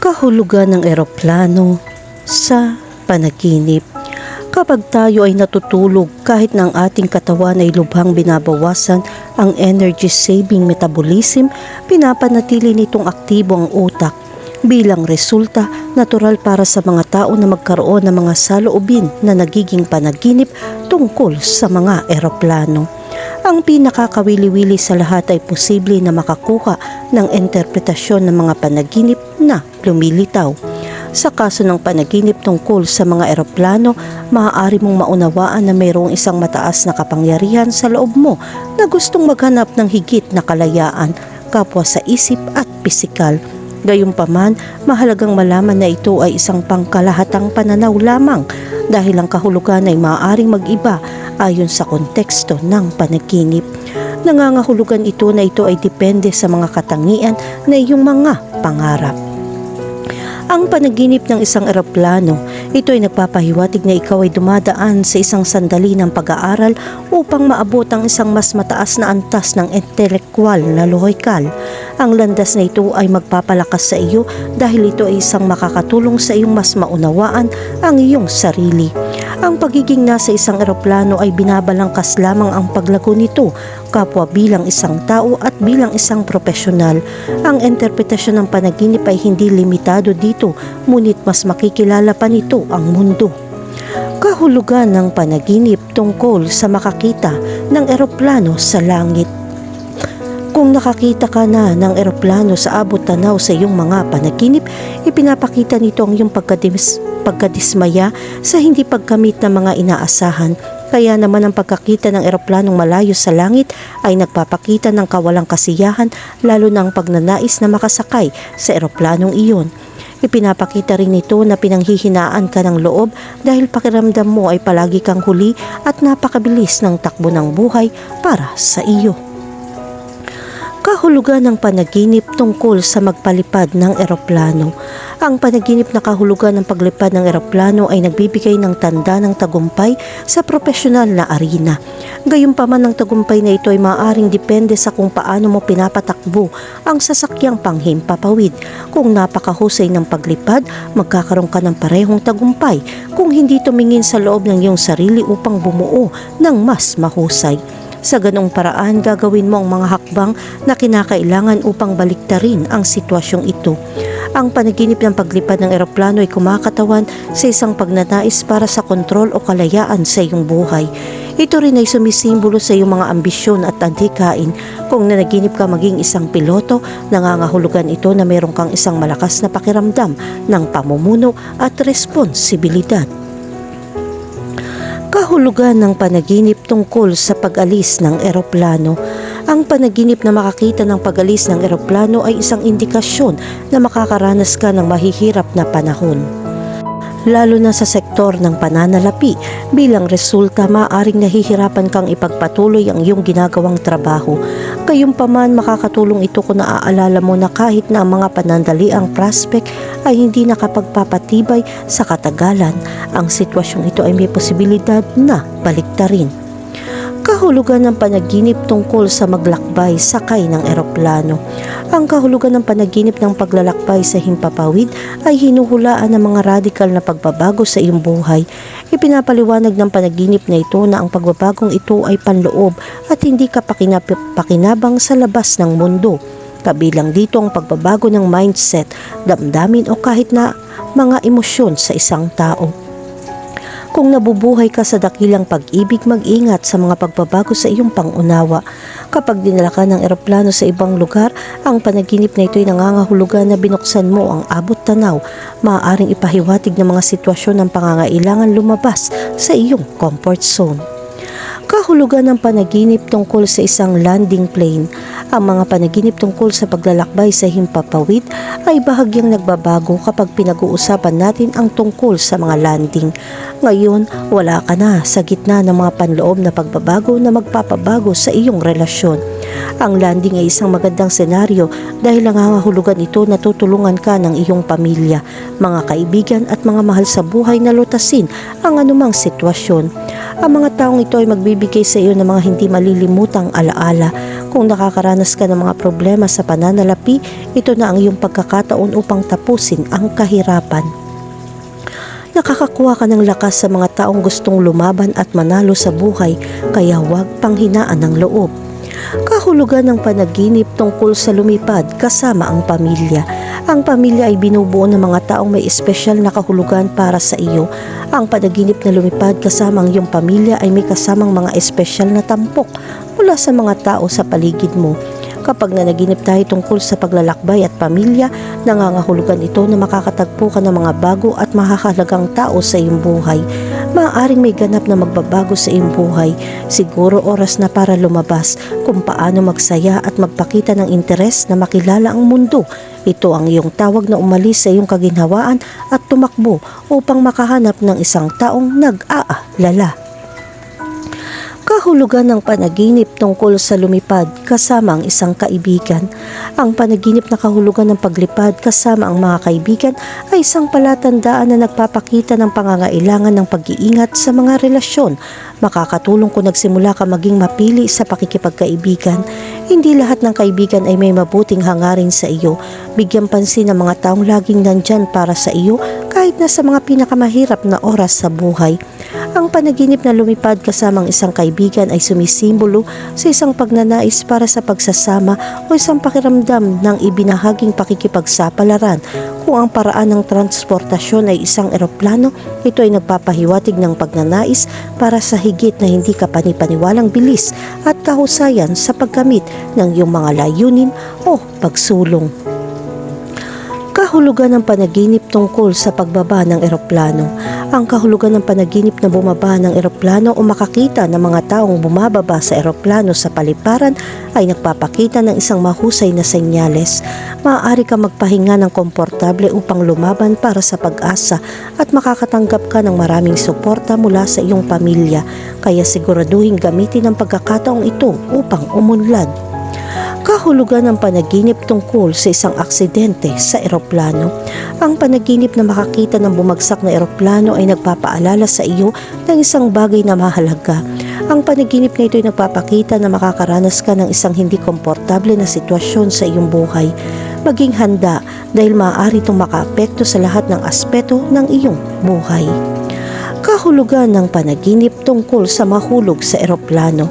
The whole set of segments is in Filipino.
Kahulugan ng eroplano sa panaginip. Kapag tayo ay natutulog, kahit na ang ating katawan ay lubhang binabawasan ang energy-saving metabolism, pinapanatili nitong aktibo ang utak. Bilang resulta, natural para sa mga tao na magkaroon ng mga saloobin na nagiging panaginip tungkol sa mga eroplano. Ang pinakakawili-wili sa lahat ay posible na makakuha ng interpretasyon ng mga panaginip na lumilitaw. Sa kaso ng panaginip tungkol sa mga eroplano, maaari mong maunawaan na mayroong isang mataas na kapangyarihan sa loob mo na gustong maghanap ng higit na kalayaan, kapwa sa isip at pisikal. Gayunpaman, mahalagang malaman na ito ay isang pangkalahatang pananaw lamang dahil ang kahulugan ay maaaring mag-iba ayon sa konteksto ng panaginip. Nangangahulugan ito na ito ay depende sa mga katangian na iyong mga pangarap. Ang panaginip ng isang eroplano, ito ay nagpapahiwatig na ikaw ay dumadaan sa isang sandali ng pag-aaral upang maabot ang isang mas mataas na antas ng intelekwal na lohikal. Ang landas na ito ay magpapalakas sa iyo dahil ito ay isang makakatulong sa iyong mas maunawaan ang iyong sarili. Ang pagiging nasa isang eroplano ay binabalangkas lamang ang paglago nito, kapwa bilang isang tao at bilang isang profesional. Ang interpretasyon ng panaginip ay hindi limitado dito, ngunit mas makikilala pa nito ang mundo. Kahulugan ng panaginip tungkol sa makakita ng eroplano sa langit. Kung nakakita ka na ng eroplano sa abot tanaw sa iyong mga panaginip, ipinapakita nito ang iyong pagkadismaya sa hindi pagkamit ng mga inaasahan. Kaya naman ang pagkakita ng eroplanong malayo sa langit ay nagpapakita ng kawalang kasiyahan, lalo na ang pagnanais na makasakay sa eroplanong iyon. Ipinapakita rin ito na pinanghihinaan ka ng loob dahil pakiramdam mo ay palagi kang huli at napakabilis ng takbo ng buhay para sa iyo. Kahulugan ng panaginip tungkol sa magpalipad ng eroplano. Ang panaginip na kahulugan ng paglipad ng eroplano ay nagbibigay ng tanda ng tagumpay sa profesional na arena. Gayunpaman, ang tagumpay na ito ay maaaring depende sa kung paano mo pinapatakbo ang sasakyang panghimpapawid. Kung napakahusay ng paglipad, magkakaroon ka ng parehong tagumpay kung hindi tumingin sa loob ng iyong sarili upang bumuo ng mas mahusay. Sa ganong paraan, gagawin mo ang mga hakbang na kinakailangan upang baliktarin ang sitwasyong ito. Ang panaginip ng paglipad ng eroplano ay kumakatawan sa isang pagnanais para sa kontrol o kalayaan sa iyong buhay. Ito rin ay sumisimbolo sa iyong mga ambisyon at adhikain. Kung nanaginip ka maging isang piloto, nangangahulugan ito na mayroon kang isang malakas na pakiramdam ng pamumuno at responsibilidad. Kahulugan ng panaginip tungkol sa pag-alis ng eroplano. Ang panaginip na makakita ng pag-alis ng eroplano ay isang indikasyon na makakaranas ka ng mahihirap na panahon, lalo na sa sektor ng pananalapi. Bilang resulta, maaaring nahihirapan kang ipagpatuloy ang iyong ginagawang trabaho. Gayunpaman, makakatulong ito kung naaalala mo na kahit na ang mga panandaliang prospect ay hindi nakapagpapatibay sa katagalan, ang sitwasyong ito ay may posibilidad na baliktarin. Kahulugan ng panaginip tungkol sa maglakbay sakay ng eroplano. Ang kahulugan ng panaginip ng paglalakbay sa himpapawid ay hinuhulaan ng mga radikal na pagbabago sa iyong buhay. Ipinapaliwanag ng panaginip na ito na ang pagbabagong ito ay panloob at hindi ka pakinabang sa labas ng mundo. Kabilang dito ang pagbabago ng mindset, damdamin o kahit na mga emosyon sa isang tao. Kung nabubuhay ka sa dakilang pag-ibig, mag-ingat sa mga pagbabago sa iyong pangunawa. Kapag dinala ka ng eroplano sa ibang lugar, ang panaginip na ito ay nangangahulugan na binuksan mo ang abot tanaw. Maaaring ipahiwatig ng mga sitwasyon ng pangangailangan lumabas sa iyong comfort zone. Kahulugan ng panaginip tungkol sa isang landing plane. Ang mga panaginip tungkol sa paglalakbay sa himpapawid ay bahagyang nagbabago kapag pinag-uusapan natin ang tungkol sa mga landing. Ngayon, wala ka na sa gitna ng mga panloob na pagbabago na magpapabago sa iyong relasyon. Ang landing ay isang magandang senaryo dahil nangangahulugan ito na tutulungan ka ng iyong pamilya, mga kaibigan at mga mahal sa buhay na lutasin ang anumang sitwasyon. Ang mga taong ito ay magbibigay sa iyo ng mga hindi malilimutang alaala. Kung nakakaranas ka ng mga problema sa pananalapi, ito na ang iyong pagkakataon upang tapusin ang kahirapan. Nakakakuha ka ng lakas sa mga taong gustong lumaban at manalo sa buhay, kaya huwag panghinaan ng loob. Kahulugan ng panaginip tungkol sa lumipad kasama ang pamilya. Ang pamilya ay binubuo ng mga taong may espesyal na kahulugan para sa iyo. Ang panaginip na lumipad kasama ang iyong pamilya ay may kasamang mga espesyal na tampok mula sa mga tao sa paligid mo. Kapag nanaginip tayo tungkol sa paglalakbay at pamilya, nangangahulugan ito na makakatagpo ka ng mga bago at mahahalagang tao sa iyong buhay. Maaaring may ganap na magbabago sa iyong buhay. Siguro oras na para lumabas kung paano magsaya at magpakita ng interes na makilala ang mundo. Ito ang iyong tawag na umalis sa iyong kaginhawaan at tumakbo upang makahanap ng isang taong nag-aalala. Kahulugan ng panaginip tungkol sa lumipad kasama ang isang kaibigan. Ang panaginip na kahulugan ng paglipad kasama ang mga kaibigan ay isang palatandaan na nagpapakita ng pangangailangan ng pag-iingat sa mga relasyon. Makakatulong kung nagsimula ka maging mapili sa pakikipagkaibigan. Hindi lahat ng kaibigan ay may mabuting hangarin sa iyo. Bigyan pansin ng mga taong laging nandyan para sa iyo kahit na sa mga pinakamahirap na oras sa buhay. Ang panaginip na lumipad kasama ang isang kaibigan ay sumisimbolo sa isang pagnanais para sa pagsasama o isang pakiramdam ng ibinahaging pakikipagsapalaran. Kung ang paraan ng transportasyon ay isang eroplano, ito ay nagpapahiwatig ng pagnanais para sa higit na hindi kapanipaniwalang bilis at kahusayan sa paggamit ng iyong mga layunin o pagsulong. Kahulugan ng panaginip tungkol sa pagbaba ng eroplano. Ang kahulugan ng panaginip na bumaba ng eroplano o makakita ng mga taong bumababa sa eroplano sa paliparan ay nagpapakita ng isang mahusay na senyales. Maaari ka magpahinga ng komportable upang lumaban para sa pag-asa at makakatanggap ka ng maraming suporta mula sa iyong pamilya, kaya siguraduhin gamitin ang pagkakataong ito upang umunlad. Kahulugan ng panaginip tungkol sa isang aksidente sa eroplano. Ang panaginip na makakita ng bumagsak na eroplano ay nagpapaalala sa iyo ng isang bagay na mahalaga. Ang panaginip na ito ay nagpapakita na makakaranas ka ng isang hindi komportable na sitwasyon sa iyong buhay. Maging handa dahil maaari itong makaapekto sa lahat ng aspeto ng iyong buhay. Kahulugan ng panaginip tungkol sa mahulog sa eroplano.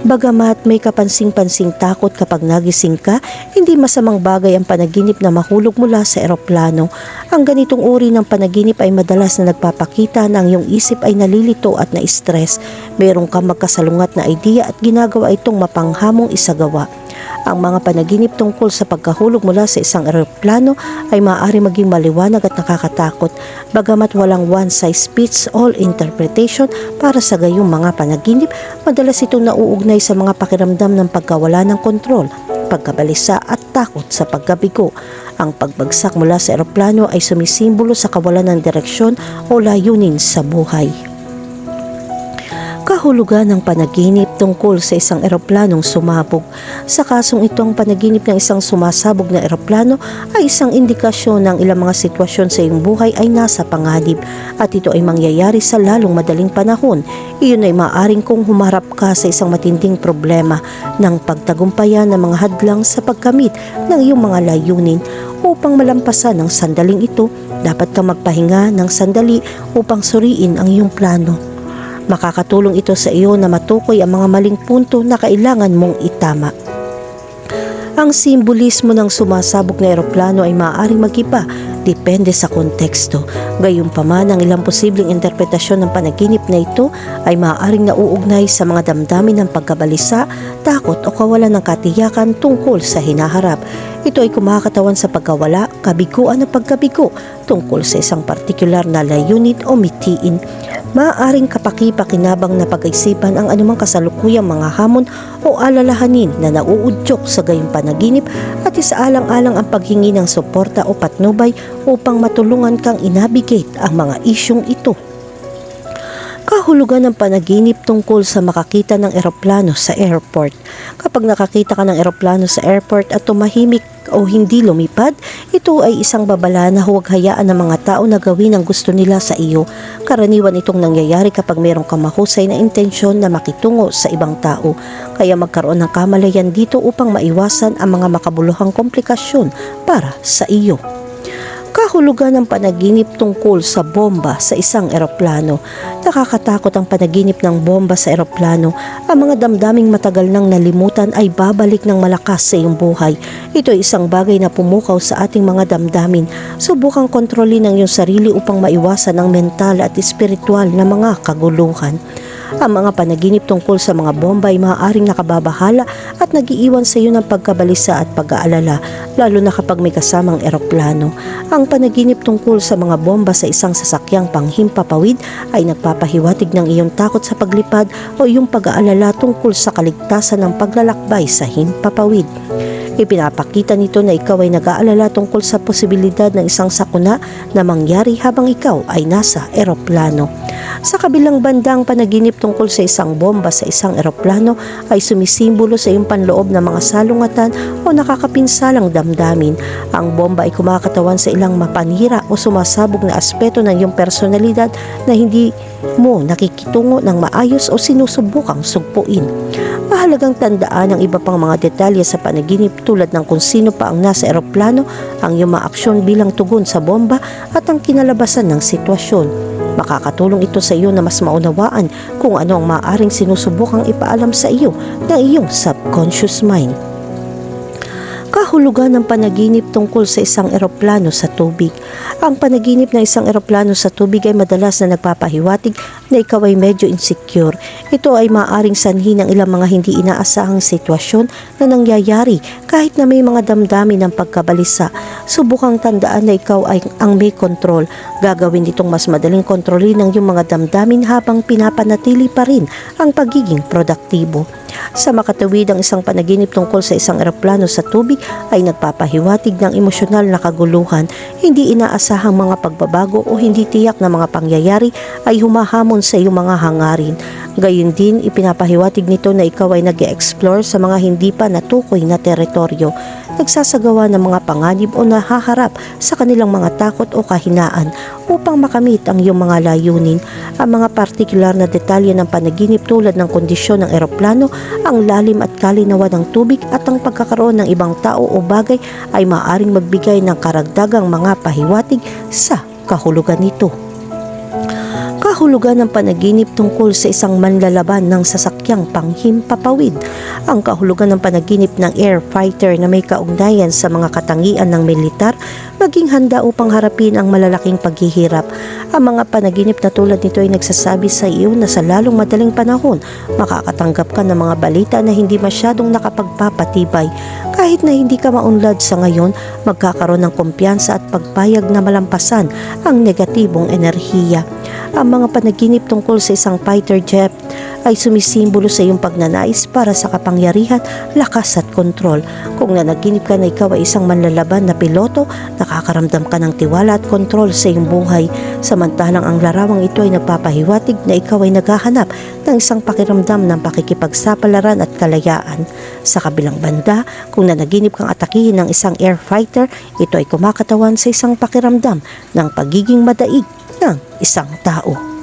Bagamat may kapansing-pansing takot kapag nagising ka, hindi masamang bagay ang panaginip na mahulog mula sa eroplano. Ang ganitong uri ng panaginip ay madalas na nagpapakita na ang iyong isip ay nalilito at na-stress. Mayroong kang magkasalungat na idea at ginagawa itong mapanghamong isagawa. Ang mga panaginip tungkol sa pagkahulog mula sa isang eroplano ay maaari maging maliwanag at nakakatakot, bagamat walang one-size-fits-all interpretation para sa gayong mga panaginip. Madalas itong nauugnay sa mga pakiramdam ng pagkawala ng kontrol, pagkabalisa at takot sa pagkabigo. Ang pagbagsak mula sa eroplano ay sumisimbolo sa kawalan ng direksyon o layunin sa buhay. Kahulugan ng panaginip tungkol sa isang eroplanong sumabog. Sa kasong ito, ang panaginip ng isang sumasabog na eroplano ay isang indikasyon ng ilang mga sitwasyon sa iyong buhay ay nasa panganib at ito ay mangyayari sa lalong madaling panahon. Iyon ay maaaring kung humarap ka sa isang matinding problema ng pagtagumpayan ng mga hadlang sa pagkamit ng iyong mga layunin. Upang malampasan ang sandaling ito, dapat kang magpahinga ng sandali upang suriin ang iyong plano. Makakatulong ito sa iyo na matukoy ang mga maling punto na kailangan mong itama. Ang simbolismo ng sumasabog na eroplano ay maaaring mag-iba depende sa konteksto. Gayunpaman, ang ilang posibleng interpretasyon ng panaginip na ito ay maaaring nauugnay sa mga damdamin ng pagkabalisa, takot o kawalan ng katiyakan tungkol sa hinaharap. Ito ay kumakatawan sa pagkawala, kabiguan o pagkabigo tungkol sa isang partikular na layunin o mitiin. Maaaring kapaki-pakinabang na pag-isipan ang anumang kasalukuyang mga hamon o alalahanin na nauudyok sa gayong panaginip at isaalang-alang ang paghingi ng suporta o patnubay upang matulungan kang inabigate ang mga isyong ito. Kahulugan ng panaginip tungkol sa makakita ng eroplano sa airport. Kapag nakakita ka ng eroplano sa airport at tumahimik o hindi lumipad, ito ay isang babala na huwag hayaan ng mga tao na gawin ang gusto nila sa iyo. Karaniwan itong nangyayari kapag mayroong kang mahusay na intensyon na makitungo sa ibang tao. Kaya magkaroon ng kamalayan dito upang maiwasan ang mga makabuluhang komplikasyon para sa iyo. Kahulugan ng panaginip tungkol sa bomba sa isang eroplano. Nakakatakot ang panaginip ng bomba sa eroplano. Ang mga damdaming matagal nang nalimutan ay babalik ng malakas sa iyong buhay. Ito ay isang bagay na pumukaw sa ating mga damdamin. Subukang kontrolin ang iyong sarili upang maiwasan ang mental at espiritual na mga kaguluhan. Ang mga panaginip tungkol sa mga bomba ay maaaring nakababahala at nagiiwan sa iyo ng pagkabalisa at pag-aalala, lalo na kapag may kasamang eroplano. Ang panaginip tungkol sa mga bomba sa isang sasakyang panghimpapawid ay nagpapahiwatig ng iyong takot sa paglipad o iyong pag-aalala tungkol sa kaligtasan ng paglalakbay sa himpapawid. Ipinapakita nito na ikaw ay nag-aalala tungkol sa posibilidad ng isang sakuna na mangyari habang ikaw ay nasa eroplano. Sa kabilang banda, ang panaginip tungkol sa isang bomba sa isang eroplano ay sumisimbolo sa iyong panloob ng mga salungatan o nakakapinsalang damdamin. Ang bomba ay kumakatawan sa ilang mapanira o sumasabog na aspeto ng iyong personalidad na hindi mo nakikitungo ng maayos o sinusubukang sugpuin. Mahalagang tandaan ang iba pang mga detalye sa panaginip tulad ng kung sino pa ang nasa eroplano, ang iyong mga aksyon bilang tugon sa bomba at ang kinalabasan ng sitwasyon. Makakatulong ito sa iyo na mas maunawaan kung ano ang maaaring sinusubukang ipaalam sa iyo ng iyong subconscious mind. Kahulugan ng panaginip tungkol sa isang eroplano sa tubig. Ang panaginip ng isang eroplano sa tubig ay madalas na nagpapahiwatig na ikaw ay medyo insecure. Ito ay maaaring sanhi ng ilang mga hindi inaasahang sitwasyon na nangyayari kahit na may mga damdamin ng pagkabalisa. Subukang tandaan na ikaw ay ang may kontrol. Gagawin itong mas madaling kontrolin ng iyong mga damdamin habang pinapanatili pa rin ang pagiging produktibo. Sa makatuwid, ang isang panaginip tungkol sa isang eroplano sa tubig ay nagpapahiwatig ng emosyonal na kaguluhan, hindi inaasahang mga pagbabago o hindi tiyak na mga pangyayari ay humahamon sa iyong mga hangarin. Gayun din, ipinapahiwatig nito na ikaw ay nag-e-explore sa mga hindi pa natukoy na teritoryo, nagsasagawa ng mga panganib o nahaharap sa kanilang mga takot o kahinaan upang makamit ang iyong mga layunin. Ang mga partikular na detalye ng panaginip tulad ng kondisyon ng eroplano, ang lalim at kalinawan ng tubig at ang pagkakaroon ng ibang tao o bagay ay maaaring magbigay ng karagdagang mga pahiwatig sa kahulugan nito. Kahulugan ng panaginip tungkol sa isang manlalaban ng sasakyang panghimpapawid. Ang kahulugan ng panaginip ng air fighter na may kaugnayan sa mga katangian ng militar, maging handa upang harapin ang malalaking paghihirap. Ang mga panaginip na tulad nito ay nagsasabi sa iyo na sa lalong madaling panahon, makakatanggap ka ng mga balita na hindi masyadong nakapagpapatibay. Kahit na hindi ka maunlad sa ngayon, magkakaroon ng kumpiyansa at pagpayag na malampasan ang negatibong enerhiya. Ang mga panaginip tungkol sa isang fighter jet ay sumisimbolo sa iyong pagnanais para sa kapangyarihan, lakas at kontrol. Kung nanaginip ka na ikaw ay isang manlalaban na piloto, nakakaramdam ka ng tiwala at kontrol sa iyong buhay. Samantalang ang larawang ito ay nagpapahiwatig na ikaw ay naghahanap ng isang pakiramdam ng pakikipagsapalaran at kalayaan. Sa kabilang banda, kung nanaginip kang atakihin ng isang air fighter, ito ay kumakatawan sa isang pakiramdam ng pagiging madaig ng isang tao.